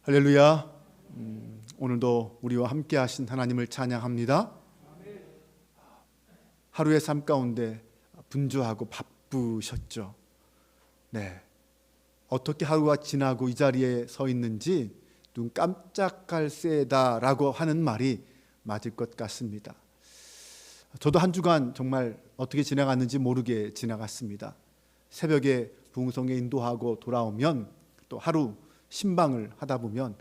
할렐루야. 오늘도 우리와 함께 하신 하나님을 찬양합니다. 하루의 삶 가운데 분주하고 바쁘셨죠. 네. 어떻게 하루가 지나고 이 자리에 서 있는지 눈 깜짝할 새다라고 하는 말이 맞을 것 같습니다. 저도 한 주간 정말 어떻게 지나갔는지 모르게 지나갔습니다. 새벽에 부흥성에 인도하고 돌아오면 또 하루 신방을 하다 보면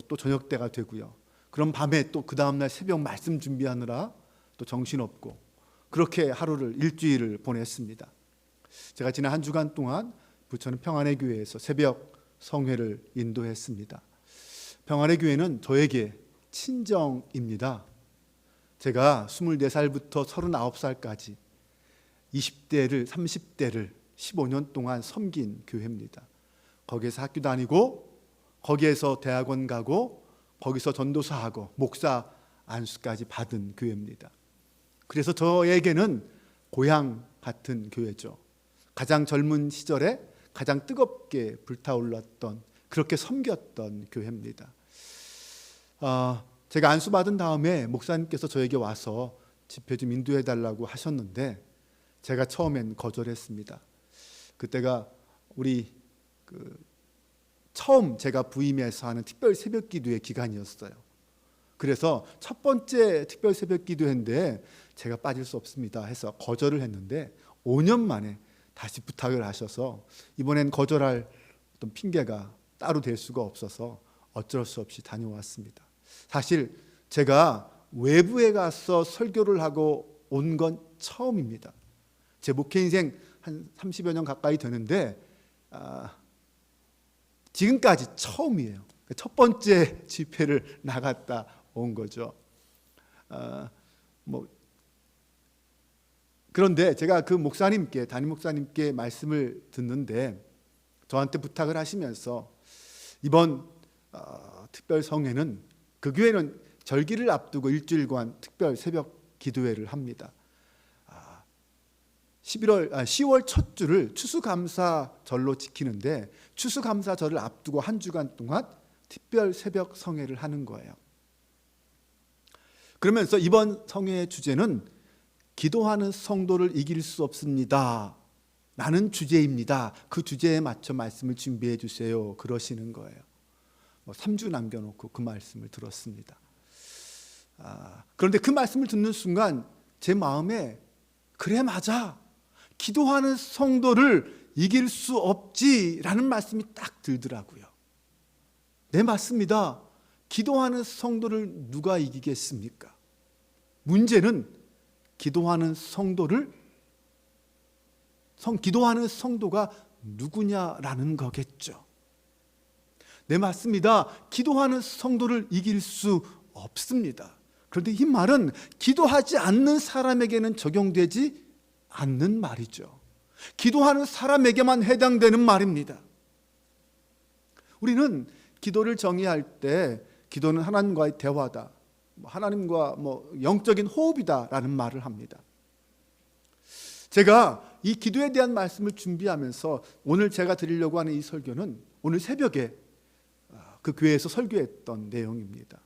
또 저녁 때가 되고요. 그럼 밤에 또 그 다음날 새벽 말씀 준비하느라 또 정신없고 그렇게 하루를 일주일을 보냈습니다. 제가 지난 한 주간 동안 부천은 평안의 교회에서 새벽 성회를 인도했습니다. 평안의 교회는 저에게 친정입니다. 제가 24살부터 39살까지 20대를 30대를 15년 동안 섬긴 교회입니다. 거기에서 학교 다니고 거기에서 대학원 가고 거기서 전도사하고 목사 안수까지 받은 교회입니다. 그래서 저에게는 고향 같은 교회죠. 가장 젊은 시절에 가장 뜨겁게 불타올랐던, 그렇게 섬겼던 교회입니다. 제가 안수받은 다음에 목사님께서 저에게 와서 집회 좀 인도해달라고 하셨는데 제가 처음엔 거절했습니다. 그때가 우리 처음 제가 부임해서 하는 특별 새벽 기도의 기간이었어요. 그래서 첫 번째 특별 새벽 기도회인데 제가 빠질 수 없습니다 해서 거절을 했는데 5년 만에 다시 부탁을 하셔서 이번엔 거절할 어떤 핑계가 따로 될 수가 없어서 어쩔 수 없이 다녀왔습니다. 사실 제가 외부에 가서 설교를 하고 온 건 처음입니다. 제 목회 인생 한 30여 년 가까이 되는데 지금까지 처음이에요. 첫 번째 집회를 나갔다 온 거죠. 그런데 제가 그 목사님께, 담임 목사님께 말씀을 듣는데 저한테 부탁을 하시면서 이번 특별 성회는 그 교회는 절기를 앞두고 일주일간 특별 새벽 기도회를 합니다. 10월 첫 주를 추수감사절로 지키는데 추수감사절을 앞두고 한 주간 동안 특별 새벽 성회를 하는 거예요. 그러면서 이번 성회의 주제는 기도하는 성도를 이길 수 없습니다 라는 주제입니다. 그 주제에 맞춰 말씀을 준비해 주세요 그러시는 거예요. 3주 남겨놓고 그 말씀을 들었습니다. 그런데 그 말씀을 듣는 순간 제 마음에 그래 맞아, 기도하는 성도를 이길 수 없지라는 말씀이 딱 들더라고요. 네, 맞습니다. 기도하는 성도를 누가 이기겠습니까? 문제는 기도하는 성도가 누구냐라는 거겠죠. 네, 맞습니다. 기도하는 성도를 이길 수 없습니다. 그런데 이 말은 기도하지 않는 사람에게는 적용되지 않는 말이죠. 기도하는 사람에게만 해당되는 말입니다. 우리는 기도를 정의할 때 기도는 하나님과의 대화다, 하나님과 영적인 호흡이다라는 말을 합니다. 제가 이 기도에 대한 말씀을 준비하면서 오늘 제가 드리려고 하는 이 설교는 오늘 새벽에 그 교회에서 설교했던 내용입니다.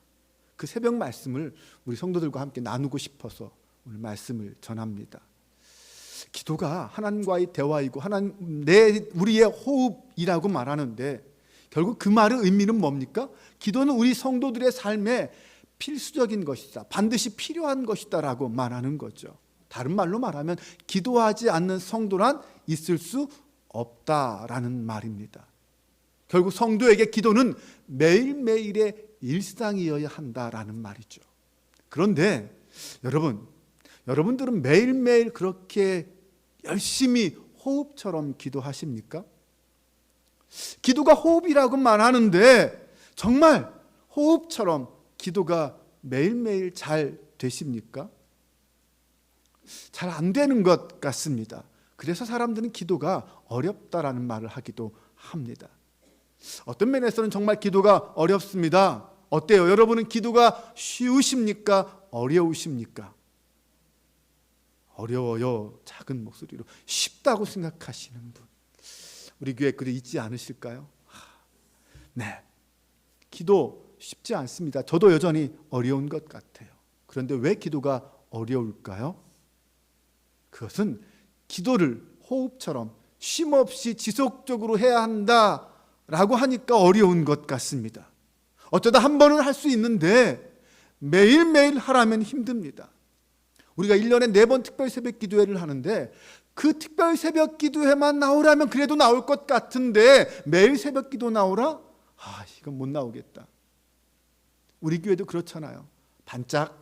그 새벽 말씀을 우리 성도들과 함께 나누고 싶어서 오늘 말씀을 전합니다. 기도가 하나님과의 대화이고 우리의 호흡이라고 말하는데 결국 그 말의 의미는 뭡니까? 기도는 우리 성도들의 삶에 필수적인 것이다, 반드시 필요한 것이다 라고 말하는 거죠. 다른 말로 말하면 기도하지 않는 성도란 있을 수 없다라는 말입니다. 결국 성도에게 기도는 매일매일의 일상이어야 한다라는 말이죠. 그런데 여러분들은 매일매일 그렇게 열심히 호흡처럼 기도하십니까? 기도가 호흡이라고 말하는데 정말 호흡처럼 기도가 매일매일 잘 되십니까? 잘 안 되는 것 같습니다. 그래서 사람들은 기도가 어렵다라는 말을 하기도 합니다. 어떤 면에서는 정말 기도가 어렵습니다. 어때요? 여러분은 기도가 쉬우십니까? 어려우십니까? 어려워요. 작은 목소리로 쉽다고 생각하시는 분, 우리 교회 그리 있지 않으실까요? 네, 기도 쉽지 않습니다. 저도 여전히 어려운 것 같아요. 그런데 왜 기도가 어려울까요? 그것은 기도를 호흡처럼 쉼없이 지속적으로 해야 한다라고 하니까 어려운 것 같습니다. 어쩌다 한 번은 할 수 있는데 매일매일 하라면 힘듭니다. 우리가 1년에 4번 특별 새벽 기도회를 하는데 그 특별 새벽 기도회만 나오라면 그래도 나올 것 같은데 매일 새벽 기도 나오라? 이건 못 나오겠다. 우리 교회도 그렇잖아요. 반짝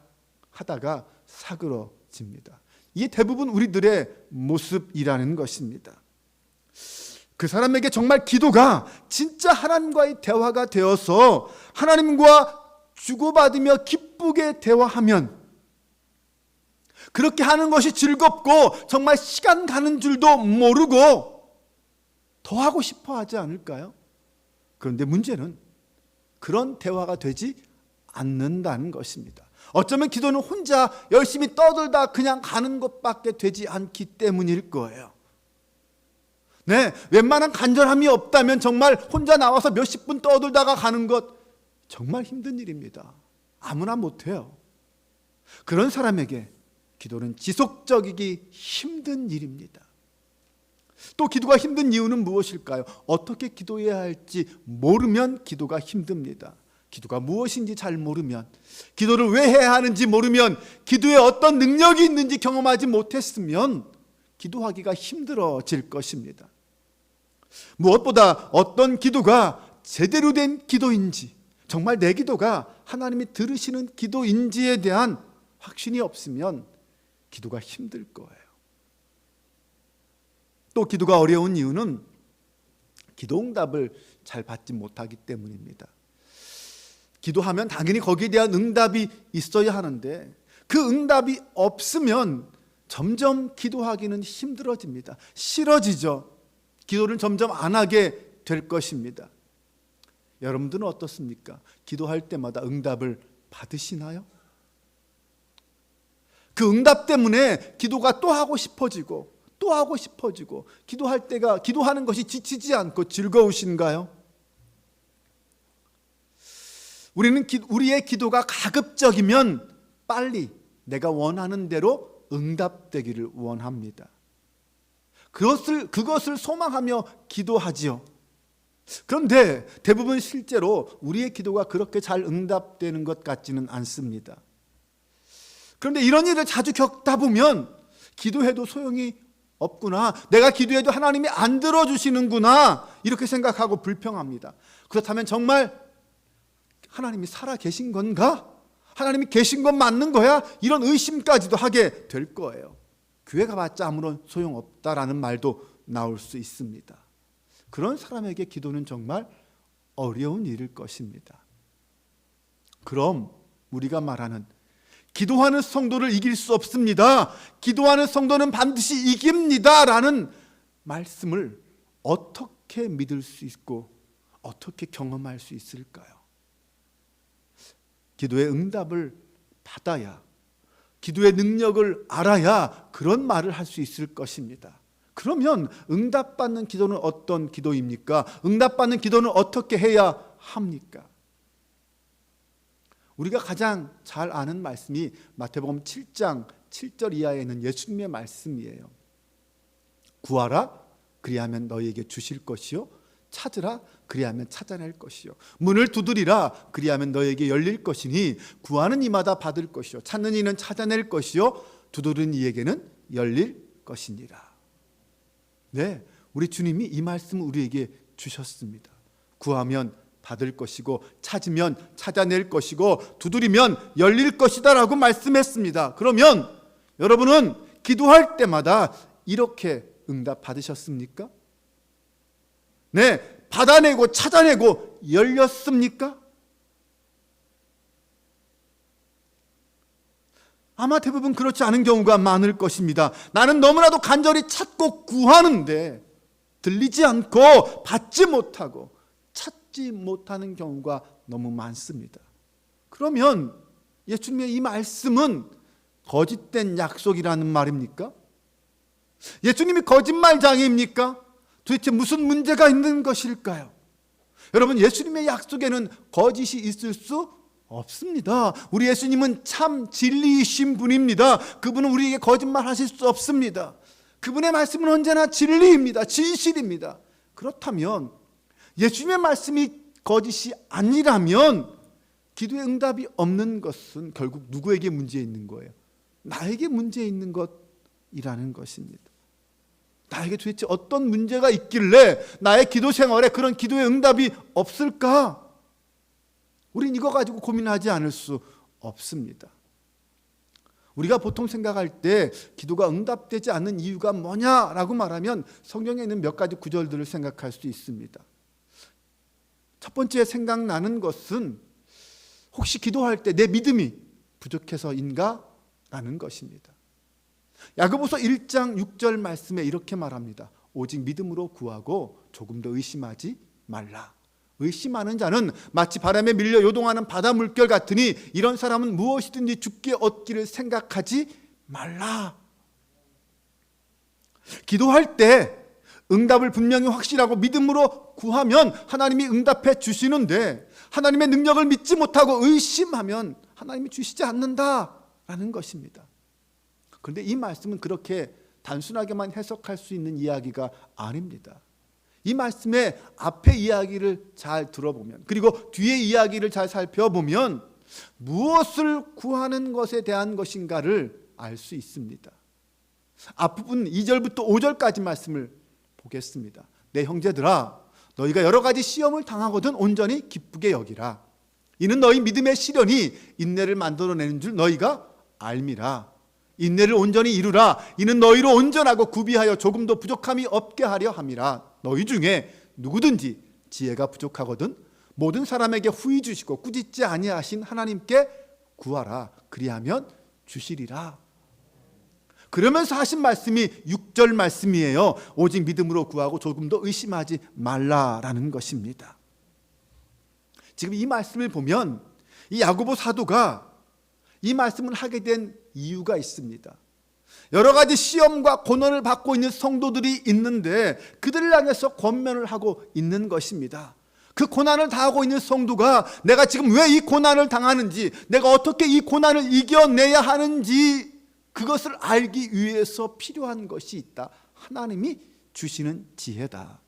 하다가 사그러집니다. 이게 대부분 우리들의 모습이라는 것입니다. 그 사람에게 정말 기도가 진짜 하나님과의 대화가 되어서 하나님과 주고받으며 기쁘게 대화하면 그렇게 하는 것이 즐겁고 정말 시간 가는 줄도 모르고 더 하고 싶어 하지 않을까요? 그런데 문제는 그런 대화가 되지 않는다는 것입니다. 어쩌면 기도는 혼자 열심히 떠들다 그냥 가는 것밖에 되지 않기 때문일 거예요. 네, 웬만한 간절함이 없다면 정말 혼자 나와서 몇십 분 떠들다가 가는 것 정말 힘든 일입니다. 아무나 못해요. 그런 사람에게 기도는 지속적이기 힘든 일입니다. 또 기도가 힘든 이유는 무엇일까요? 어떻게 기도해야 할지 모르면 기도가 힘듭니다. 기도가 무엇인지 잘 모르면, 기도를 왜 해야 하는지 모르면, 기도에 어떤 능력이 있는지 경험하지 못했으면 기도하기가 힘들어질 것입니다. 무엇보다 어떤 기도가 제대로 된 기도인지, 정말 내 기도가 하나님이 들으시는 기도인지에 대한 확신이 없으면 기도가 힘들 거예요. 또 기도가 어려운 이유는 기도 응답을 잘 받지 못하기 때문입니다. 기도하면 당연히 거기에 대한 응답이 있어야 하는데 그 응답이 없으면 점점 기도하기는 힘들어집니다. 싫어지죠. 기도를 점점 안 하게 될 것입니다. 여러분들은 어떻습니까? 기도할 때마다 응답을 받으시나요? 그 응답 때문에 기도가 또 하고 싶어지고 또 하고 싶어지고 기도하는 것이 지치지 않고 즐거우신가요? 우리의 기도가 가급적이면 빨리 내가 원하는 대로 응답되기를 원합니다. 그것을 소망하며 기도하지요. 그런데 대부분 실제로 우리의 기도가 그렇게 잘 응답되는 것 같지는 않습니다. 그런데 이런 일을 자주 겪다 보면 기도해도 소용이 없구나, 내가 기도해도 하나님이 안 들어주시는구나, 이렇게 생각하고 불평합니다. 그렇다면 정말 하나님이 살아 계신 건가? 하나님이 계신 건 맞는 거야? 이런 의심까지도 하게 될 거예요. 교회 가봤자 아무런 소용없다라는 말도 나올 수 있습니다. 그런 사람에게 기도는 정말 어려운 일일 것입니다. 그럼 우리가 말하는 기도하는 성도를 이길 수 없습니다, 기도하는 성도는 반드시 이깁니다 라는 말씀을 어떻게 믿을 수 있고 어떻게 경험할 수 있을까요? 기도의 응답을 받아야, 기도의 능력을 알아야 그런 말을 할 수 있을 것입니다. 그러면 응답받는 기도는 어떤 기도입니까? 응답받는 기도는 어떻게 해야 합니까? 우리가 가장 잘 아는 말씀이 마태복음 7장 7절 이하에 있는 예수님의 말씀이에요. 구하라, 그리하면 너희에게 주실 것이요, 찾으라, 그리하면 찾아낼 것이요, 문을 두드리라, 그리하면 너희에게 열릴 것이니 구하는 이마다 받을 것이요, 찾는 이는 찾아낼 것이요, 두드리는 이에게는 열릴 것이니라. 네, 우리 주님이 이 말씀을 우리에게 주셨습니다. 구하면 받을 것이고, 찾으면 찾아낼 것이고, 두드리면 열릴 것이다 라고 말씀했습니다. 그러면 여러분은 기도할 때마다 이렇게 응답 받으셨습니까? 네, 받아내고 찾아내고 열렸습니까? 아마 대부분 그렇지 않은 경우가 많을 것입니다. 나는 너무나도 간절히 찾고 구하는데 들리지 않고 받지 못하고 찾지 못하는 경우가 너무 많습니다. 그러면 예수님의 이 말씀은 거짓된 약속이라는 말입니까? 예수님이 거짓말장애입니까? 도대체 무슨 문제가 있는 것일까요? 여러분, 예수님의 약속에는 거짓이 있을 수 없습니다. 우리 예수님은 참 진리이신 분입니다. 그분은 우리에게 거짓말 하실 수 없습니다. 그분의 말씀은 언제나 진리입니다. 진실입니다. 그렇다면 예수님의 말씀이 거짓이 아니라면 기도의 응답이 없는 것은 결국 누구에게 문제 있는 거예요? 나에게 문제 있는 것이라는 것입니다. 나에게 도대체 어떤 문제가 있길래 나의 기도 생활에 그런 기도의 응답이 없을까? 우린 이거 가지고 고민하지 않을 수 없습니다. 우리가 보통 생각할 때 기도가 응답되지 않는 이유가 뭐냐라고 말하면 성경에 있는 몇 가지 구절들을 생각할 수 있습니다. 첫 번째 생각나는 것은 혹시 기도할 때 내 믿음이 부족해서인가? 라는 것입니다. 야고보서 1장 6절 말씀에 이렇게 말합니다. 오직 믿음으로 구하고 조금 더 의심하지 말라. 의심하는 자는 마치 바람에 밀려 요동하는 바다 물결 같으니 이런 사람은 무엇이든지 죽게 얻기를 생각하지 말라. 기도할 때 응답을 분명히 확실하고 믿음으로 구하면 하나님이 응답해 주시는데, 하나님의 능력을 믿지 못하고 의심하면 하나님이 주시지 않는다라는 것입니다. 그런데 이 말씀은 그렇게 단순하게만 해석할 수 있는 이야기가 아닙니다. 이 말씀의 앞의 이야기를 잘 들어보면, 그리고 뒤의 이야기를 잘 살펴보면 무엇을 구하는 것에 대한 것인가를 알 수 있습니다. 앞부분 2절부터 5절까지 말씀을 보겠습니다. 내 형제들아, 너희가 여러 가지 시험을 당하거든 온전히 기쁘게 여기라. 이는 너희 믿음의 시련이 인내를 만들어내는 줄 너희가 알미라. 인내를 온전히 이루라. 이는 너희로 온전하고 구비하여 조금도 부족함이 없게 하려 함이라. 너희 중에 누구든지 지혜가 부족하거든 모든 사람에게 후히 주시고 꾸짖지 아니하신 하나님께 구하라. 그리하면 주시리라. 그러면서 하신 말씀이 6절 말씀이에요. 오직 믿음으로 구하고 조금 더 의심하지 말라라는 것입니다. 지금 이 말씀을 보면 이 야고보 사도가 이 말씀을 하게 된 이유가 있습니다. 여러 가지 시험과 고난을 받고 있는 성도들이 있는데 그들을 향해서 권면을 하고 있는 것입니다. 그 고난을 당하고 있는 성도가 내가 지금 왜 이 고난을 당하는지, 내가 어떻게 이 고난을 이겨내야 하는지, 그것을 알기 위해서 필요한 것이 있다. 하나님이 주시는 지혜다.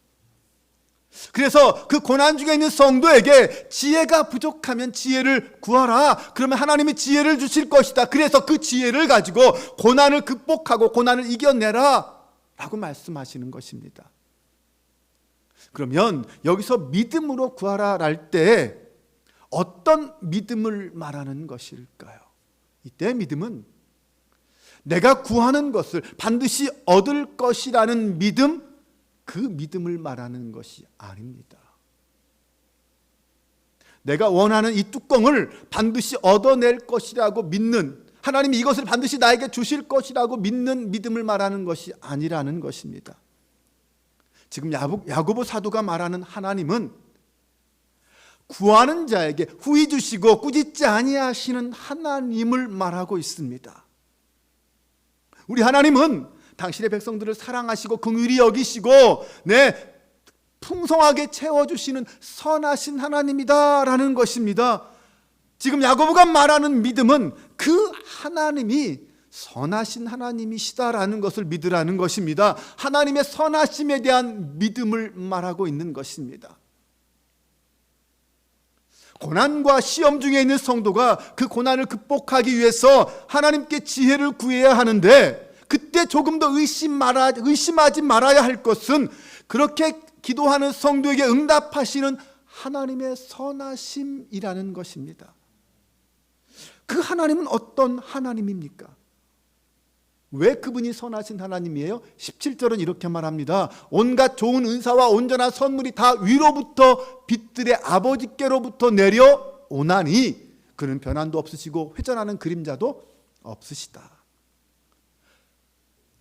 그래서 그 고난 중에 있는 성도에게 지혜가 부족하면 지혜를 구하라. 그러면 하나님이 지혜를 주실 것이다. 그래서 그 지혜를 가지고 고난을 극복하고 고난을 이겨내라 라고 말씀하시는 것입니다. 그러면 여기서 믿음으로 구하라 할 때 어떤 믿음을 말하는 것일까요? 이때 믿음은 내가 구하는 것을 반드시 얻을 것이라는 믿음, 그 믿음을 말하는 것이 아닙니다. 내가 원하는 이 뚜껑을 반드시 얻어낼 것이라고 믿는, 하나님이 이것을 반드시 나에게 주실 것이라고 믿는 믿음을 말하는 것이 아니라는 것입니다. 지금 야고보 사도가 말하는 하나님은 구하는 자에게 후히 주시고 꾸짖지 아니하시는 하나님을 말하고 있습니다. 우리 하나님은 당신의 백성들을 사랑하시고 긍휼히 여기시고 풍성하게 채워주시는 선하신 하나님이다라는 것입니다. 지금 야고보가 말하는 믿음은 그 하나님이 선하신 하나님이시다라는 것을 믿으라는 것입니다. 하나님의 선하심에 대한 믿음을 말하고 있는 것입니다. 고난과 시험 중에 있는 성도가 그 고난을 극복하기 위해서 하나님께 지혜를 구해야 하는데, 그때 조금 더 의심하지 말아야 할 것은 그렇게 기도하는 성도에게 응답하시는 하나님의 선하심이라는 것입니다. 그 하나님은 어떤 하나님입니까? 왜 그분이 선하신 하나님이에요? 17절은 이렇게 말합니다. 온갖 좋은 은사와 온전한 선물이 다 위로부터 빛들의 아버지께로부터 내려오나니 그는 변함도 없으시고 회전하는 그림자도 없으시다.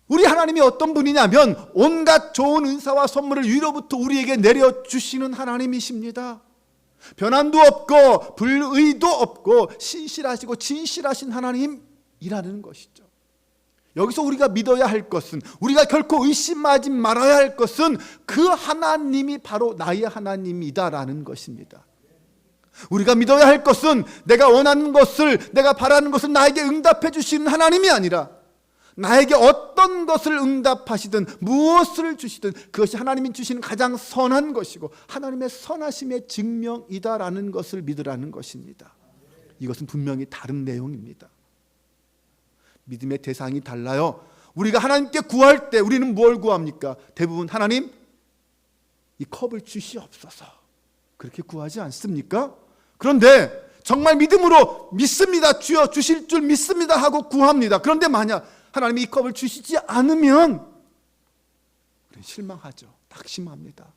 우리 하나님이 어떤 분이냐면 온갖 좋은 은사와 선물을 위로부터 우리에게 내려주시는 하나님이십니다. 변함도 없고 불의도 없고 신실하시고 진실하신 하나님이라는 것이죠. 여기서 우리가 믿어야 할 것은, 우리가 결코 의심하지 말아야 할 것은 그 하나님이 바로 나의 하나님이다라는 것입니다. 우리가 믿어야 할 것은 내가 원하는 것을, 내가 바라는 것을 나에게 응답해 주시는 하나님이 아니라 나에게 어떤 것을 응답하시든 무엇을 주시든 그것이 하나님이 주시는 가장 선한 것이고 하나님의 선하심의 증명이다라는 것을 믿으라는 것입니다. 이것은 분명히 다른 내용입니다. 믿음의 대상이 달라요. 우리가 하나님께 구할 때 우리는 뭘 구합니까? 대부분 하나님 이 컵을 주시옵소서 그렇게 구하지 않습니까? 그런데 정말 믿음으로 믿습니다. 주여 주실 줄 믿습니다 하고 구합니다. 그런데 만약 하나님이 이 컵을 주시지 않으면 실망하죠. 낙심합니다.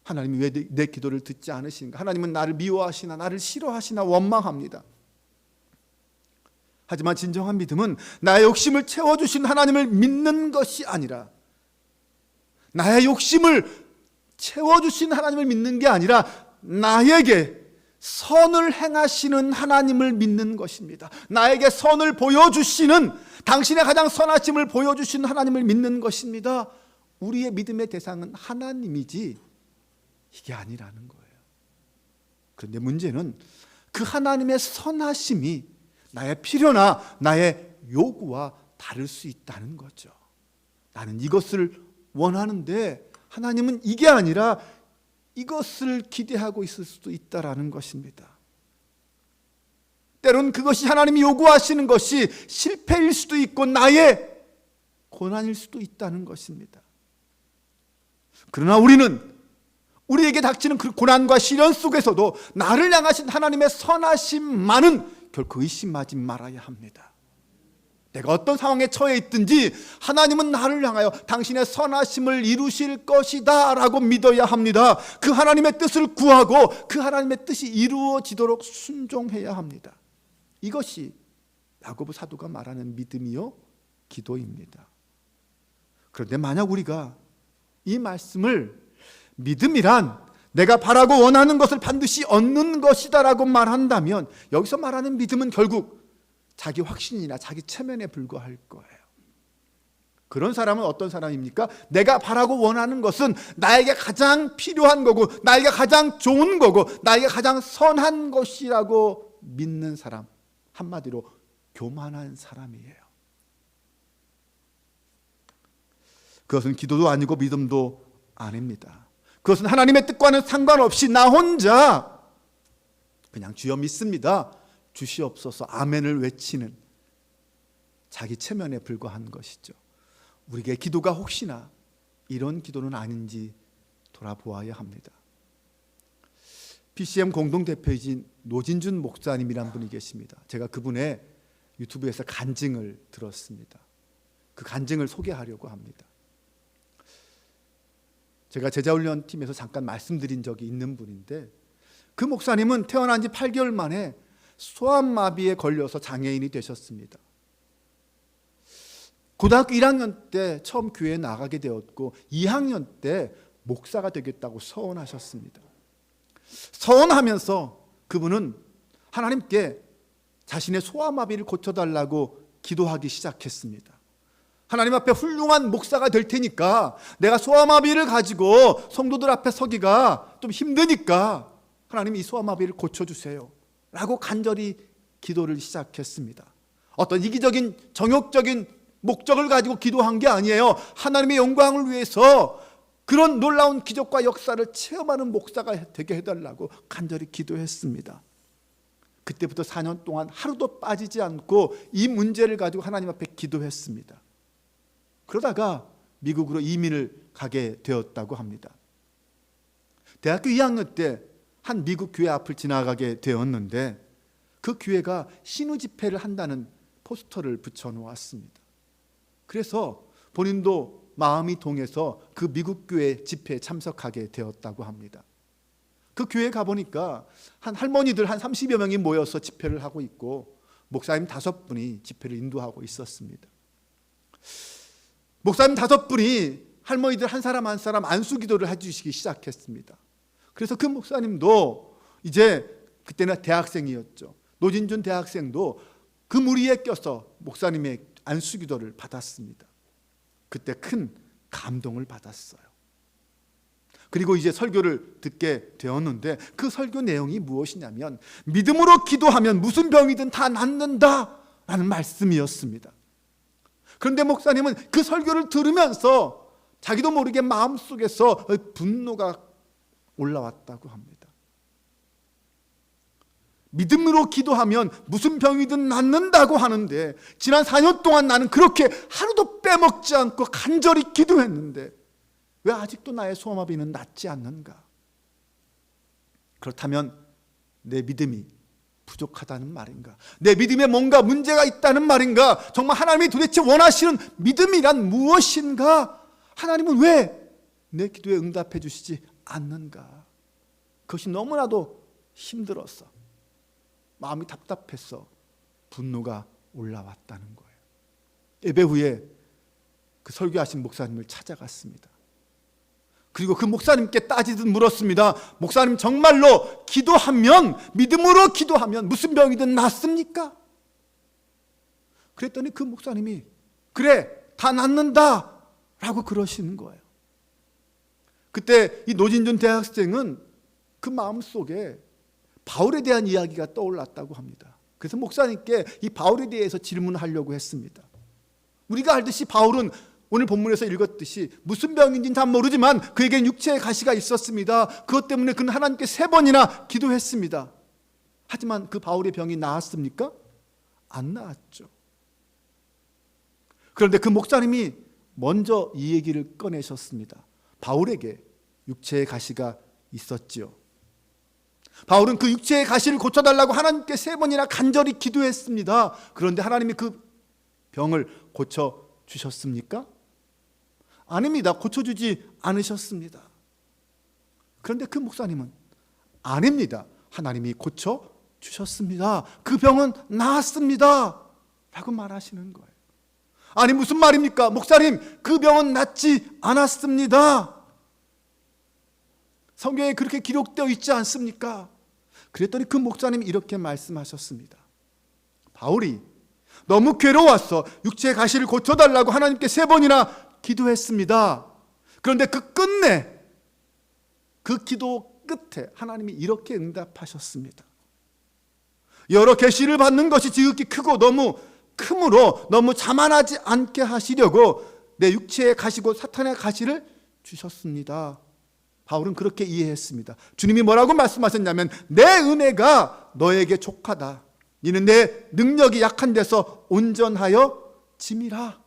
하나님이 왜 내 기도를 듣지 않으신가? 하나님은 나를 미워하시나 나를 싫어하시나 원망합니다. 하지만 진정한 믿음은 나의 욕심을 채워주신 하나님을 믿는 것이 아니라, 나의 욕심을 채워주신 하나님을 믿는 게 아니라 나에게 선을 행하시는 하나님을 믿는 것입니다. 나에게 선을 보여주시는, 당신의 가장 선하심을 보여주시는 하나님을 믿는 것입니다. 우리의 믿음의 대상은 하나님이지 이게 아니라는 거예요. 그런데 문제는 그 하나님의 선하심이 나의 필요나 나의 요구와 다를 수 있다는 거죠. 나는 이것을 원하는데 하나님은 이게 아니라 이것을 기대하고 있을 수도 있다라는 것입니다. 때론 그것이 하나님이 요구하시는 것이 실패일 수도 있고 나의 고난일 수도 있다는 것입니다. 그러나 우리에게 닥치는 그 고난과 시련 속에서도 나를 향하신 하나님의 선하심만은 결코 의심하지 말아야 합니다. 내가 어떤 상황에 처해 있든지 하나님은 나를 향하여 당신의 선하심을 이루실 것이다 라고 믿어야 합니다. 그 하나님의 뜻을 구하고 그 하나님의 뜻이 이루어지도록 순종해야 합니다. 이것이 야고보 사도가 말하는 믿음이요 기도입니다. 그런데 만약 우리가 이 말씀을 믿음이란 내가 바라고 원하는 것을 반드시 얻는 것이다 라고 말한다면 여기서 말하는 믿음은 결국 자기 확신이나 자기 체면에 불과할 거예요. 그런 사람은 어떤 사람입니까? 내가 바라고 원하는 것은 나에게 가장 필요한 거고 나에게 가장 좋은 거고 나에게 가장 선한 것이라고 믿는 사람, 한마디로 교만한 사람이에요. 그것은 기도도 아니고 믿음도 아닙니다. 그것은 하나님의 뜻과는 상관없이 나 혼자 그냥 주여 믿습니다, 주시옵소서 아멘을 외치는 자기 체면에 불과한 것이죠. 우리에게 기도가 혹시나 이런 기도는 아닌지 돌아보아야 합니다. PCM 공동대표이신 노진준 목사님이란 분이 계십니다. 제가 그분의 유튜브에서 간증을 들었습니다. 그 간증을 소개하려고 합니다. 제가 제자훈련팀에서 잠깐 말씀드린 적이 있는 분인데 그 목사님은 태어난 지 8개월 만에 소아마비에 걸려서 장애인이 되셨습니다. 고등학교 1학년 때 처음 교회에 나가게 되었고 2학년 때 목사가 되겠다고 서원하셨습니다. 서원하면서 그분은 하나님께 자신의 소아마비를 고쳐달라고 기도하기 시작했습니다. 하나님 앞에 훌륭한 목사가 될 테니까 내가 소아마비를 가지고 성도들 앞에 서기가 좀 힘드니까 하나님 이 소아마비를 고쳐주세요 라고 간절히 기도를 시작했습니다. 어떤 이기적인 정욕적인 목적을 가지고 기도한 게 아니에요. 하나님의 영광을 위해서 그런 놀라운 기적과 역사를 체험하는 목사가 되게 해달라고 간절히 기도했습니다. 그때부터 4년 동안 하루도 빠지지 않고 이 문제를 가지고 하나님 앞에 기도했습니다. 그러다가 미국으로 이민을 가게 되었다고 합니다. 대학교 2학년 때 한 미국 교회 앞을 지나가게 되었는데 그 교회가 신우 집회를 한다는 포스터를 붙여놓았습니다. 그래서 본인도 마음이 동해서 그 미국 교회 집회에 참석하게 되었다고 합니다. 그 교회에 가보니까 한 할머니들 한 30여 명이 모여서 집회를 하고 있고 목사님 5분이 집회를 인도하고 있었습니다. 목사님 5분이 할머니들 한 사람 한 사람 안수 기도를 해주시기 시작했습니다. 그래서 그 목사님도 이제 그때는 대학생이었죠. 노진준 대학생도 그 무리에 껴서 목사님의 안수기도를 받았습니다. 그때 큰 감동을 받았어요. 그리고 이제 설교를 듣게 되었는데 그 설교 내용이 무엇이냐면 믿음으로 기도하면 무슨 병이든 다 낫는다라는 말씀이었습니다. 그런데 목사님은 그 설교를 들으면서 자기도 모르게 마음속에서 분노가 올라왔다고 합니다. 믿음으로 기도하면 무슨 병이든 낫는다고 하는데 지난 4년 동안 나는 그렇게 하루도 빼먹지 않고 간절히 기도했는데 왜 아직도 나의 소아마비는 낫지 않는가? 그렇다면 내 믿음이 부족하다는 말인가? 내 믿음에 뭔가 문제가 있다는 말인가? 정말 하나님이 도대체 원하시는 믿음이란 무엇인가? 하나님은 왜 내 기도에 응답해 주시지 않는가? 그것이 너무나도 힘들었어. 마음이 답답해서 분노가 올라왔다는 거예요. 예배 후에 그 설교하신 목사님을 찾아갔습니다. 그리고 그 목사님께 따지듯 물었습니다. 목사님, 정말로 기도하면, 믿음으로 기도하면 무슨 병이든 낫습니까? 그랬더니 그 목사님이 그래, 다 낫는다 라고 그러시는 거예요. 그때 이 노진준 대학생은 그 마음속에 바울에 대한 이야기가 떠올랐다고 합니다. 그래서 목사님께 이 바울에 대해서 질문하려고 했습니다. 우리가 알듯이 바울은 오늘 본문에서 읽었듯이 무슨 병인지는 잘 모르지만 그에게는 육체의 가시가 있었습니다. 그것 때문에 그는 하나님께 3번이나 기도했습니다. 하지만 그 바울의 병이 나았습니까? 안 나았죠. 그런데 그 목사님이 먼저 이 얘기를 꺼내셨습니다. 바울에게 육체의 가시가 있었지요. 바울은 그 육체의 가시를 고쳐달라고 하나님께 3번이나 간절히 기도했습니다. 그런데 하나님이 그 병을 고쳐주셨습니까? 아닙니다. 고쳐주지 않으셨습니다. 그런데 그 목사님은 아닙니다. 하나님이 고쳐주셨습니다. 그 병은 나았습니다 라고 말하시는 거예요. 아니, 무슨 말입니까? 목사님, 그 병은 낫지 않았습니다. 성경에 그렇게 기록되어 있지 않습니까? 그랬더니 그 목사님이 이렇게 말씀하셨습니다. 바울이 너무 괴로웠어. 육체의 가시를 고쳐달라고 하나님께 3번이나 기도했습니다. 그런데 그 끝내, 그 기도 끝에 하나님이 이렇게 응답하셨습니다. 여러 계시를 받는 것이 지극히 크고 너무 크므로 너무 자만하지 않게 하시려고 내 육체의 가시고 사탄의 가시를 주셨습니다. 바울은 그렇게 이해했습니다. 주님이 뭐라고 말씀하셨냐면 내 은혜가 너에게 족하다. 이는 내 능력이 약한 데서 온전하여 짐이라.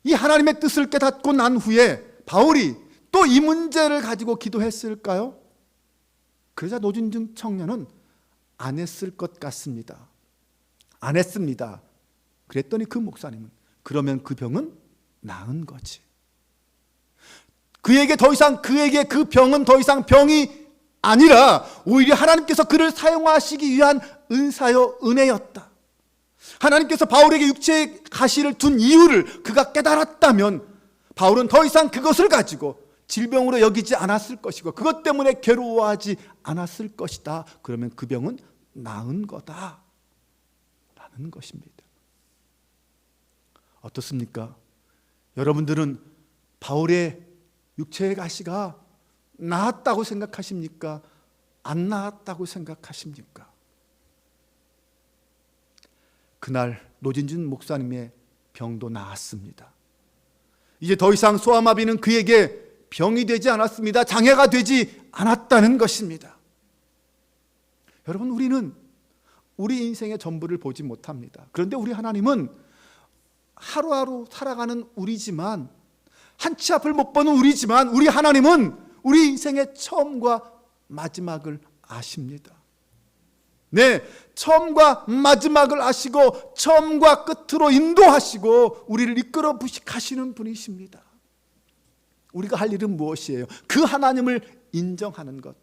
이 하나님의 뜻을 깨닫고 난 후에 바울이 또 이 문제를 가지고 기도했을까요? 그러자 노진중 청년은 안 했을 것 같습니다. 안 했습니다. 그랬더니 그 목사님은 그러면 그 병은 나은 거지. 그에게 그 병은 더 이상 병이 아니라 오히려 하나님께서 그를 사용하시기 위한 은사요 은혜였다. 하나님께서 바울에게 육체의 가시를 둔 이유를 그가 깨달았다면 바울은 더 이상 그것을 가지고 질병으로 여기지 않았을 것이고 그것 때문에 괴로워하지 않았을 것이다. 그러면 그 병은 나은 거다 라는 것입니다. 어떻습니까? 여러분들은 바울의 육체의 가시가 나았다고 생각하십니까? 안 나았다고 생각하십니까? 그날 노진준 목사님의 병도 나았습니다. 이제 더 이상 소아마비는 그에게 병이 되지 않았습니다. 장애가 되지 않았다는 것입니다. 여러분, 우리는 우리 인생의 전부를 보지 못합니다. 그런데 우리 하나님은 하루하루 살아가는 우리지만, 한 치 앞을 못 보는 우리지만, 우리 하나님은 우리 인생의 처음과 마지막을 아십니다. 네, 처음과 마지막을 아시고 처음과 끝으로 인도하시고 우리를 이끌어 부식하시는 분이십니다. 우리가 할 일은 무엇이에요? 그 하나님을 인정하는 것.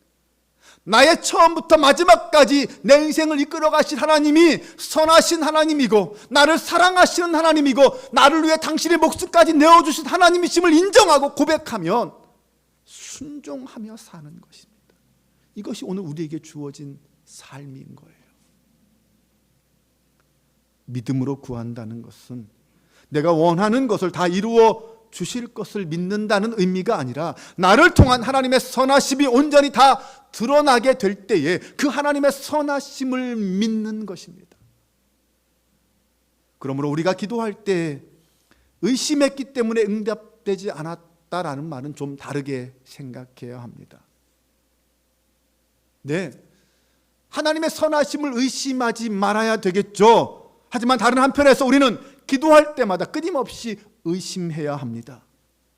나의 처음부터 마지막까지 내 인생을 이끌어 가실 하나님이 선하신 하나님이고 나를 사랑하시는 하나님이고 나를 위해 당신의 목숨까지 내어주신 하나님이심을 인정하고 고백하면 순종하며 사는 것입니다. 이것이 오늘 우리에게 주어진 삶인 거예요. 믿음으로 구한다는 것은 내가 원하는 것을 다 이루어 주실 것을 믿는다는 의미가 아니라 나를 통한 하나님의 선하심이 온전히 다 드러나게 될 때에 그 하나님의 선하심을 믿는 것입니다. 그러므로 우리가 기도할 때 의심했기 때문에 응답되지 않았다라는 말은 좀 다르게 생각해야 합니다. 네, 하나님의 선하심을 의심하지 말아야 되겠죠. 하지만 다른 한편에서 우리는 기도할 때마다 끊임없이 의심해야 합니다.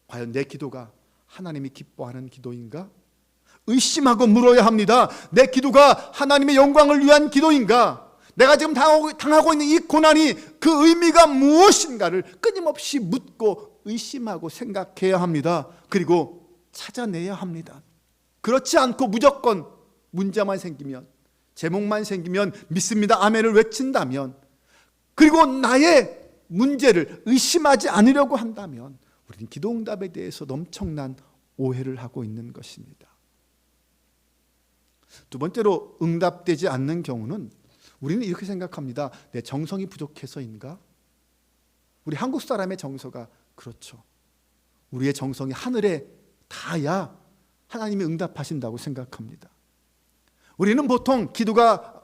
과연 내 기도가 하나님이 기뻐하는 기도인가? 의심하고 물어야 합니다. 내 기도가 하나님의 영광을 위한 기도인가? 내가 지금 당하고 있는 이 고난이 그 의미가 무엇인가를 끊임없이 묻고 의심하고 생각해야 합니다. 그리고 찾아내야 합니다. 그렇지 않고 무조건 문제만 생기면, 제목만 생기면 믿습니다 아멘을 외친다면, 그리고 나의 문제를 의심하지 않으려고 한다면 우리는 기도 응답에 대해서 엄청난 오해를 하고 있는 것입니다. 두 번째로 응답되지 않는 경우는 우리는 이렇게 생각합니다. 내 정성이 부족해서인가? 우리 한국 사람의 정서가 그렇죠. 우리의 정성이 하늘에 닿아야 하나님이 응답하신다고 생각합니다. 우리는 보통 기도가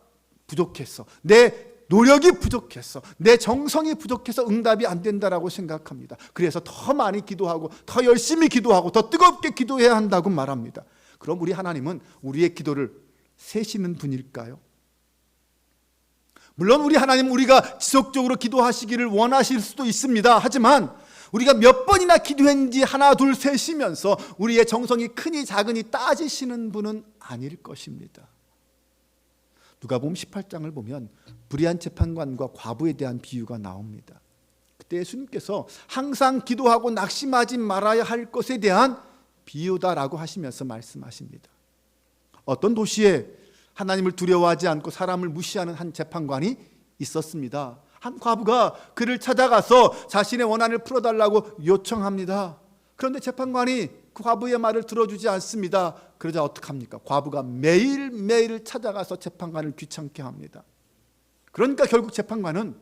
부족해서, 내 노력이 부족해서, 내 정성이 부족해서 응답이 안 된다라고 생각합니다. 그래서 더 많이 기도하고 더 열심히 기도하고 더 뜨겁게 기도해야 한다고 말합니다. 그럼 우리 하나님은 우리의 기도를 세시는 분일까요? 물론 우리 하나님은 우리가 지속적으로 기도하시기를 원하실 수도 있습니다. 하지만 우리가 몇 번이나 기도했는지 하나 둘 세시면서 우리의 정성이 크니 작으니 따지시는 분은 아닐 것입니다. 누가복음 18장을 보면 불의한 재판관과 과부에 대한 비유가 나옵니다. 그때 예수님께서 항상 기도하고 낙심하지 말아야 할 것에 대한 비유다라고 하시면서 말씀하십니다. 어떤 도시에 하나님을 두려워하지 않고 사람을 무시하는 한 재판관이 있었습니다. 한 과부가 그를 찾아가서 자신의 원한을 풀어달라고 요청합니다. 그런데 재판관이 그 과부의 말을 들어주지 않습니다. 그러자 어떡합니까? 과부가 매일매일 찾아가서 재판관을 귀찮게 합니다. 그러니까 결국 재판관은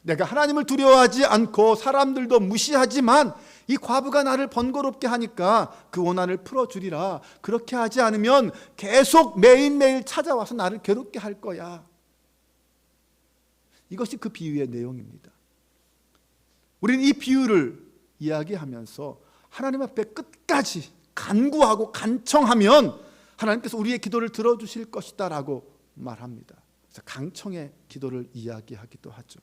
내가 하나님을 두려워하지 않고 사람들도 무시하지만 이 과부가 나를 번거롭게 하니까 그 원한을 풀어주리라. 그렇게 하지 않으면 계속 매일매일 찾아와서 나를 괴롭게 할 거야. 이것이 그 비유의 내용입니다. 우리는 이 비유를 이야기하면서 하나님 앞에 끝까지 간구하고 간청하면 하나님께서 우리의 기도를 들어주실 것이다 라고 말합니다. 그래서 강청의 기도를 이야기하기도 하죠.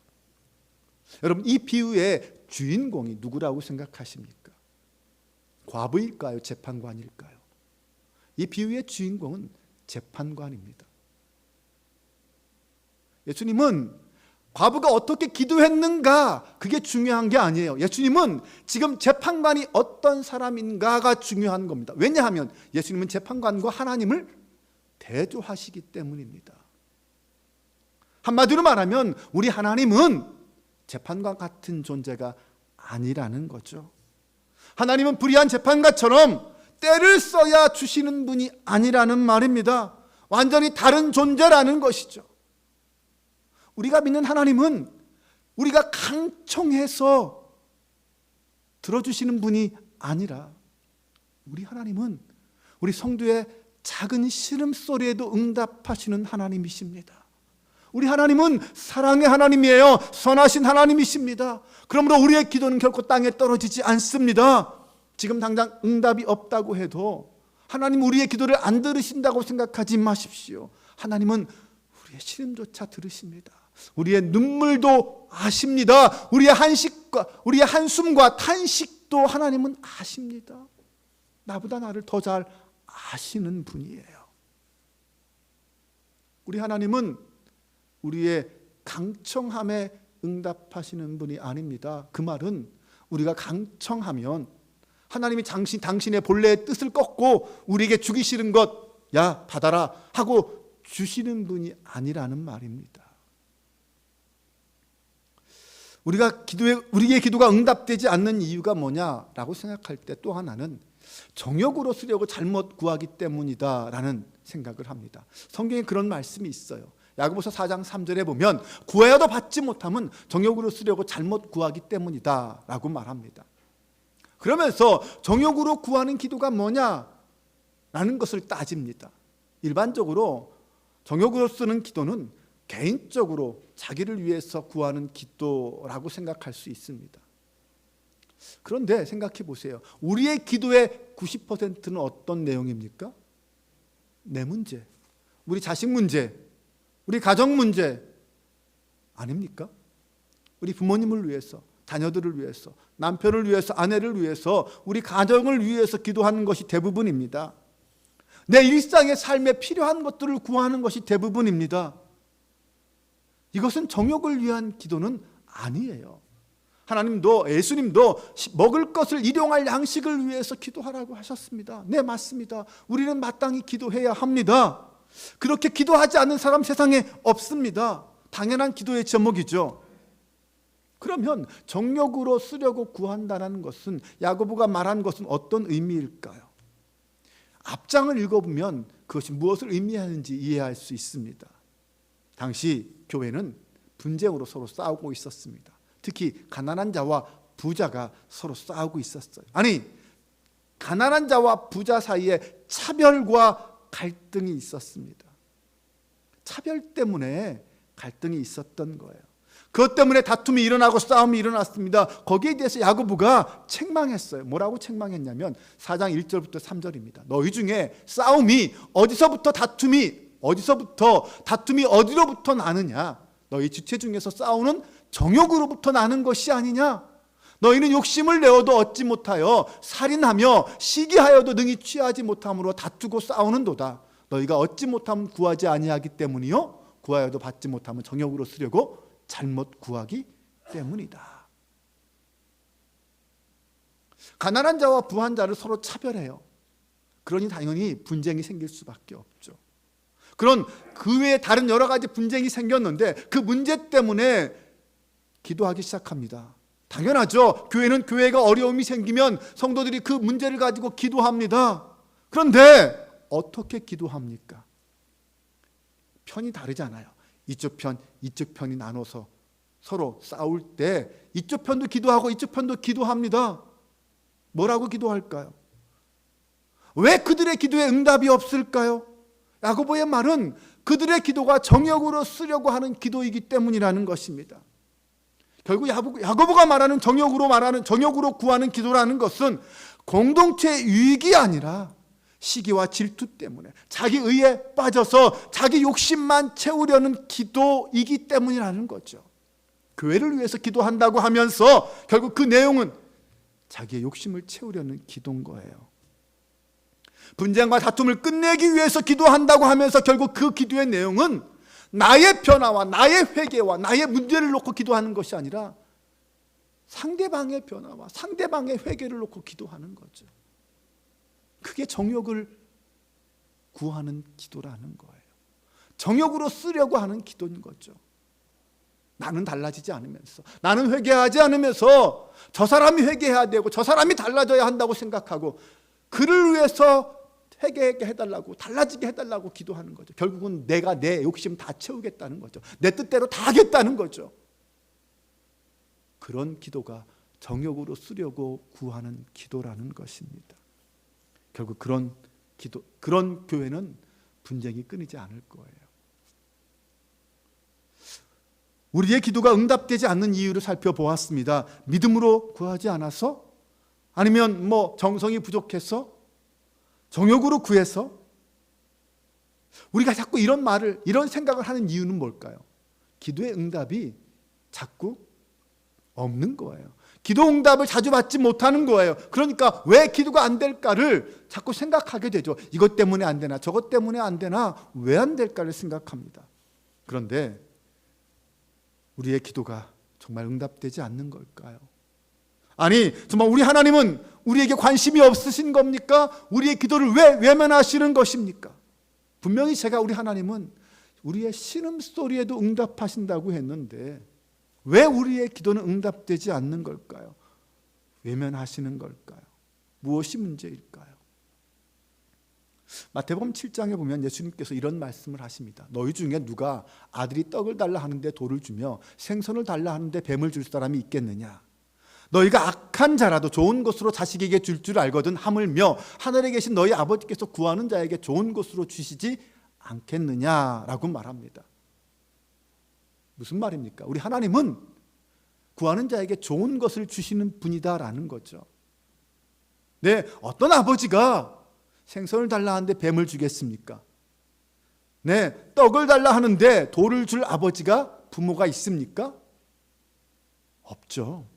여러분, 이 비유의 주인공이 누구라고 생각하십니까? 과부일까요? 재판관일까요? 이 비유의 주인공은 재판관입니다. 예수님은 과부가 어떻게 기도했는가, 그게 중요한 게 아니에요. 예수님은 지금 재판관이 어떤 사람인가가 중요한 겁니다. 왜냐하면 예수님은 재판관과 하나님을 대조하시기 때문입니다. 한마디로 말하면 우리 하나님은 재판관 같은 존재가 아니라는 거죠. 하나님은 불의한 재판관처럼 때를 써야 주시는 분이 아니라는 말입니다. 완전히 다른 존재라는 것이죠. 우리가 믿는 하나님은 우리가 강청해서 들어주시는 분이 아니라 우리 하나님은 우리 성도의 작은 시름소리에도 응답하시는 하나님이십니다. 우리 하나님은 사랑의 하나님이에요. 선하신 하나님이십니다. 그러므로 우리의 기도는 결코 땅에 떨어지지 않습니다. 지금 당장 응답이 없다고 해도 하나님 우리의 기도를 안 들으신다고 생각하지 마십시오. 하나님은 우리의 시름조차 들으십니다. 우리의 눈물도 아십니다. 우리의 한숨과 탄식도 하나님은 아십니다. 나보다 나를 더 잘 아시는 분이에요. 우리 하나님은 우리의 강청함에 응답하시는 분이 아닙니다. 그 말은 우리가 강청하면 하나님이 당신의 본래의 뜻을 꺾고 우리에게 주기 싫은 것, 야 받아라 하고 주시는 분이 아니라는 말입니다. 우리의 기도가 응답되지 않는 이유가 뭐냐라고 생각할 때 또 하나는 정욕으로 쓰려고 잘못 구하기 때문이다라는 생각을 합니다. 성경에 그런 말씀이 있어요. 야고보서 4장 3절에 보면 구하여도 받지 못함은 정욕으로 쓰려고 잘못 구하기 때문이다 라고 말합니다. 그러면서 정욕으로 구하는 기도가 뭐냐? 라는 것을 따집니다. 일반적으로 정욕으로 쓰는 기도는 개인적으로 자기를 위해서 구하는 기도라고 생각할 수 있습니다. 그런데 생각해 보세요. 우리의 기도의 90%는 어떤 내용입니까? 내 문제, 우리 자식 문제, 우리 가정 문제 아닙니까? 우리 부모님을 위해서, 자녀들을 위해서, 남편을 위해서, 아내를 위해서, 우리 가정을 위해서 기도하는 것이 대부분입니다. 내 일상의 삶에 필요한 것들을 구하는 것이 대부분입니다. 이것은 정욕을 위한 기도는 아니에요. 하나님도, 예수님도 먹을 것을 일용할 양식을 위해서 기도하라고 하셨습니다. 네, 맞습니다. 우리는 마땅히 기도해야 합니다. 그렇게 기도하지 않는 사람 세상에 없습니다. 당연한 기도의 제목이죠. 그러면 정욕으로 쓰려고 구한다는 것은, 야고보가 말한 것은 어떤 의미일까요? 앞장을 읽어보면 그것이 무엇을 의미하는지 이해할 수 있습니다. 당시 교회는 분쟁으로 서로 싸우고 있었습니다. 특히 가난한 자와 부자가 서로 싸우고 있었어요. 아니, 가난한 자와 부자 사이에 차별과 갈등이 있었습니다. 차별 때문에 갈등이 있었던 거예요. 그것 때문에 다툼이 일어나고 싸움이 일어났습니다. 거기에 대해서 야고보가 책망했어요. 뭐라고 책망했냐면 4장 1절부터 3절입니다. 너희 중에 싸움이 어디서부터 다툼이 어디로부터 나느냐? 너희 지체 중에서 싸우는 정욕으로부터 나는 것이 아니냐? 너희는 욕심을 내어도 얻지 못하여 살인하며 시기하여도 능히 취하지 못함으로 다투고 싸우는도다. 너희가 얻지 못하면 구하지 아니하기 때문이요, 구하여도 받지 못하면 정욕으로 쓰려고 잘못 구하기 때문이다. 가난한 자와 부한 자를 서로 차별해요. 그러니 당연히 분쟁이 생길 수밖에 없죠. 그런 그 외에 다른 여러 가지 분쟁이 생겼는데 그 문제 때문에 기도하기 시작합니다. 당연하죠. 교회는 교회가 어려움이 생기면 성도들이 그 문제를 가지고 기도합니다. 그런데 어떻게 기도합니까? 편이 다르잖아요. 이쪽 편, 이쪽 편이 나눠서 서로 싸울 때 이쪽 편도 기도하고 이쪽 편도 기도합니다. 뭐라고 기도할까요? 왜 그들의 기도에 응답이 없을까요? 야고보의 말은 그들의 기도가 정욕으로 쓰려고 하는 기도이기 때문이라는 것입니다. 결국 야고보가 말하는 정욕으로 구하는 기도라는 것은 공동체의 유익이 아니라 시기와 질투 때문에 자기 의에 빠져서 자기 욕심만 채우려는 기도이기 때문이라는 거죠. 교회를 위해서 기도한다고 하면서 결국 그 내용은 자기의 욕심을 채우려는 기도인 거예요. 분쟁과 다툼을 끝내기 위해서 기도한다고 하면서 결국 그 기도의 내용은 나의 변화와 나의 회개와 나의 문제를 놓고 기도하는 것이 아니라 상대방의 변화와 상대방의 회개를 놓고 기도하는 거죠. 그게 정욕을 구하는 기도라는 거예요. 정욕으로 쓰려고 하는 기도인 거죠. 나는 달라지지 않으면서, 나는 회개하지 않으면서 저 사람이 회개해야 되고 저 사람이 달라져야 한다고 생각하고 그를 위해서 회개하게 해달라고, 달라지게 해달라고 기도하는 거죠. 결국은 내가 내 욕심 다 채우겠다는 거죠. 내 뜻대로 다 하겠다는 거죠. 그런 기도가 정욕으로 쓰려고 구하는 기도라는 것입니다. 결국 그런 교회는 분쟁이 끊이지 않을 거예요. 우리의 기도가 응답되지 않는 이유를 살펴보았습니다. 믿음으로 구하지 않아서? 아니면 정성이 부족해서? 정욕으로 구해서? 우리가 자꾸 이런 생각을 하는 이유는 뭘까요? 기도의 응답이 자꾸 없는 거예요. 기도 응답을 자주 받지 못하는 거예요. 그러니까 왜 기도가 안 될까를 자꾸 생각하게 되죠. 이것 때문에 안 되나, 저것 때문에 안 되나, 왜 안 될까를 생각합니다. 그런데 우리의 기도가 정말 응답되지 않는 걸까요? 아니, 정말 우리 하나님은 우리에게 관심이 없으신 겁니까? 우리의 기도를 왜 외면하시는 것입니까? 분명히 제가 우리 하나님은 우리의 신음소리에도 응답하신다고 했는데 왜 우리의 기도는 응답되지 않는 걸까요? 외면하시는 걸까요? 무엇이 문제일까요? 마태복음 7장에 보면 예수님께서 이런 말씀을 하십니다. 너희 중에 누가 아들이 떡을 달라 하는데 돌을 주며 생선을 달라 하는데 뱀을 줄 사람이 있겠느냐? 너희가 악한 자라도 좋은 것으로 자식에게 줄 알거든 하물며 하늘에 계신 너희 아버지께서 구하는 자에게 좋은 것으로 주시지 않겠느냐라고 말합니다. 무슨 말입니까? 우리 하나님은 구하는 자에게 좋은 것을 주시는 분이다라는 거죠. 네, 어떤 아버지가 생선을 달라 하는데 뱀을 주겠습니까? 네, 떡을 달라 하는데 돌을 줄 아버지가 부모가 있습니까? 없죠.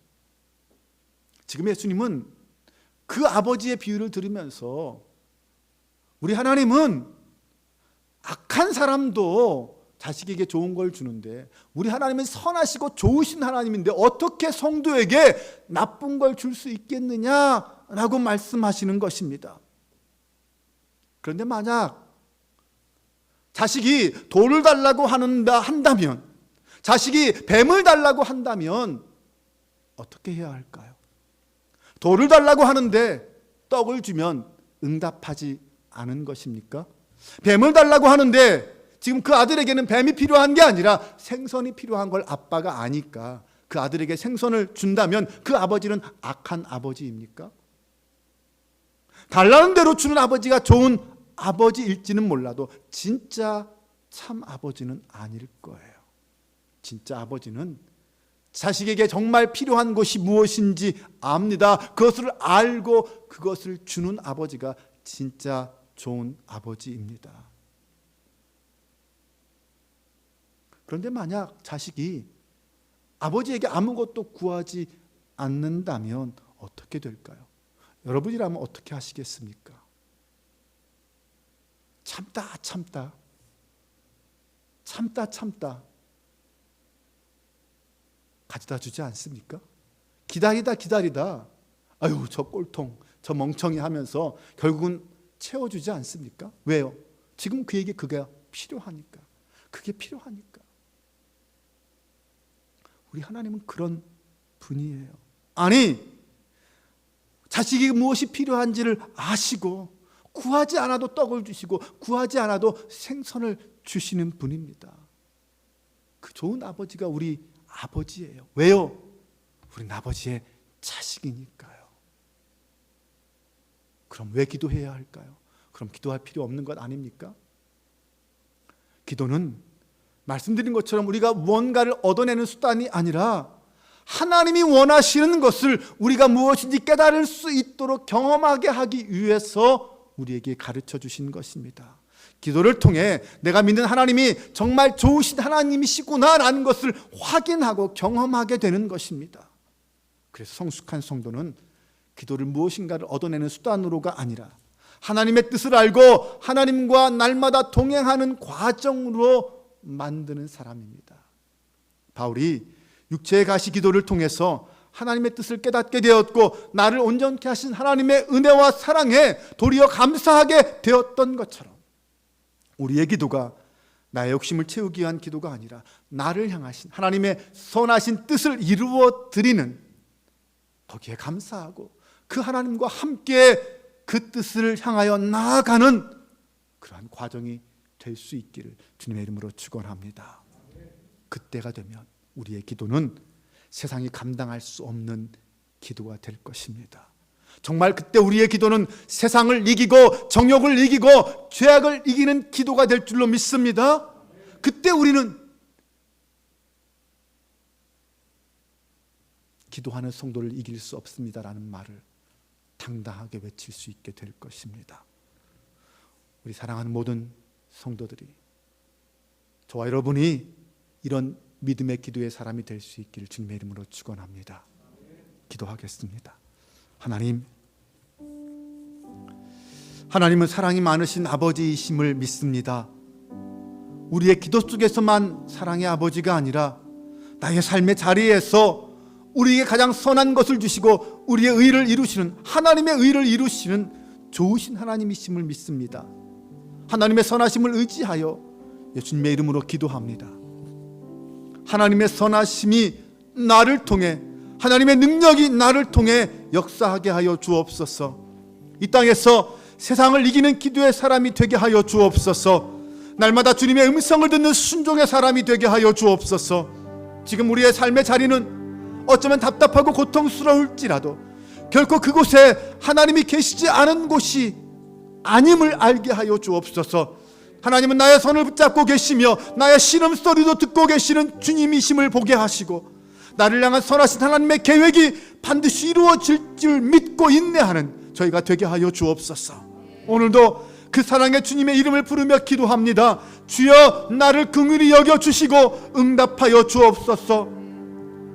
지금 예수님은 그 아버지의 비유를 들으면서 우리 하나님은 악한 사람도 자식에게 좋은 걸 주는데 우리 하나님은 선하시고 좋으신 하나님인데 어떻게 성도에게 나쁜 걸 줄 수 있겠느냐라고 말씀하시는 것입니다. 그런데 만약 자식이 돌을 달라고 한다면, 자식이 뱀을 달라고 한다면 어떻게 해야 할까요? 돌을 달라고 하는데 떡을 주면 응답하지 않은 것입니까? 뱀을 달라고 하는데 지금 그 아들에게는 뱀이 필요한 게 아니라 생선이 필요한 걸 아빠가 아니까 그 아들에게 생선을 준다면 그 아버지는 악한 아버지입니까? 달라는 대로 주는 아버지가 좋은 아버지일지는 몰라도 진짜 참 아버지는 아닐 거예요. 진짜 아버지는 자식에게 정말 필요한 것이 무엇인지 압니다. 그것을 알고 그것을 주는 아버지가 진짜 좋은 아버지입니다. 그런데 만약 자식이 아버지에게 아무것도 구하지 않는다면 어떻게 될까요? 여러분이라면 어떻게 하시겠습니까? 참다 가져다 주지 않습니까? 기다리다 아유 저 꼴통 저 멍청이 하면서 결국은 채워주지 않습니까? 왜요? 지금 그에게 그게 필요하니까. 그게 필요하니까. 우리 하나님은 그런 분이에요. 아니 자식이 무엇이 필요한지를 아시고 구하지 않아도 떡을 주시고 구하지 않아도 생선을 주시는 분입니다. 그 좋은 아버지가 우리 아버지예요. 왜요? 우린 아버지의 자식이니까요. 그럼 왜 기도해야 할까요? 그럼 기도할 필요 없는 것 아닙니까? 기도는 말씀드린 것처럼 우리가 무언가를 얻어내는 수단이 아니라 하나님이 원하시는 것을 우리가 무엇인지 깨달을 수 있도록 경험하게 하기 위해서 우리에게 가르쳐 주신 것입니다. 기도를 통해 내가 믿는 하나님이 정말 좋으신 하나님이시구나라는 것을 확인하고 경험하게 되는 것입니다. 그래서 성숙한 성도는 기도를 무엇인가를 얻어내는 수단으로가 아니라 하나님의 뜻을 알고 하나님과 날마다 동행하는 과정으로 만드는 사람입니다. 바울이 육체의 가시 기도를 통해서 하나님의 뜻을 깨닫게 되었고 나를 온전케 하신 하나님의 은혜와 사랑에 도리어 감사하게 되었던 것처럼 우리의 기도가 나의 욕심을 채우기 위한 기도가 아니라 나를 향하신 하나님의 선하신 뜻을 이루어 드리는, 거기에 감사하고 그 하나님과 함께 그 뜻을 향하여 나아가는 그러한 과정이 될 수 있기를 주님의 이름으로 축원합니다. 그때가 되면 우리의 기도는 세상이 감당할 수 없는 기도가 될 것입니다. 정말 그때 우리의 기도는 세상을 이기고 정욕을 이기고 죄악을 이기는 기도가 될 줄로 믿습니다. 그때 우리는 기도하는 성도를 이길 수 없습니다라는 말을 당당하게 외칠 수 있게 될 것입니다. 우리 사랑하는 모든 성도들이, 저와 여러분이 이런 믿음의 기도의 사람이 될 수 있기를 주님의 이름으로 축원합니다. 기도하겠습니다. 하나님은 사랑이 많으신 아버지이심을 믿습니다. 우리의 기도 속에서만 사랑의 아버지가 아니라 나의 삶의 자리에서 우리에게 가장 선한 것을 주시고 우리의 의를 이루시는, 하나님의 의를 이루시는 좋으신 하나님이심을 믿습니다. 하나님의 선하심을 의지하여 예수님의 이름으로 기도합니다. 하나님의 선하심이 나를 통해, 하나님의 능력이 나를 통해 역사하게 하여 주옵소서. 이 땅에서 세상을 이기는 기도의 사람이 되게 하여 주옵소서. 날마다 주님의 음성을 듣는 순종의 사람이 되게 하여 주옵소서. 지금 우리의 삶의 자리는 어쩌면 답답하고 고통스러울지라도 결코 그곳에 하나님이 계시지 않은 곳이 아님을 알게 하여 주옵소서. 하나님은 나의 손을 붙잡고 계시며 나의 신음소리도 듣고 계시는 주님이심을 보게 하시고 나를 향한 선하신 하나님의 계획이 반드시 이루어질 줄 믿고 인내하는 저희가 되게 하여 주옵소서. 오늘도 그 사랑의 주님의 이름을 부르며 기도합니다. 주여, 나를 긍휼히 여겨주시고 응답하여 주옵소서.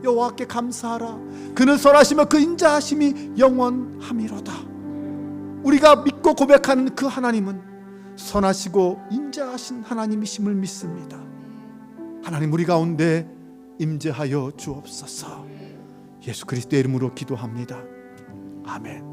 여호와께 감사하라. 그는 선하시며 그 인자하심이 영원함이로다. 우리가 믿고 고백하는 그 하나님은 선하시고 인자하신 하나님이심을 믿습니다. 하나님, 우리 가운데 임재하여 주옵소서. 예수 그리스도의 이름으로 기도합니다. 아멘.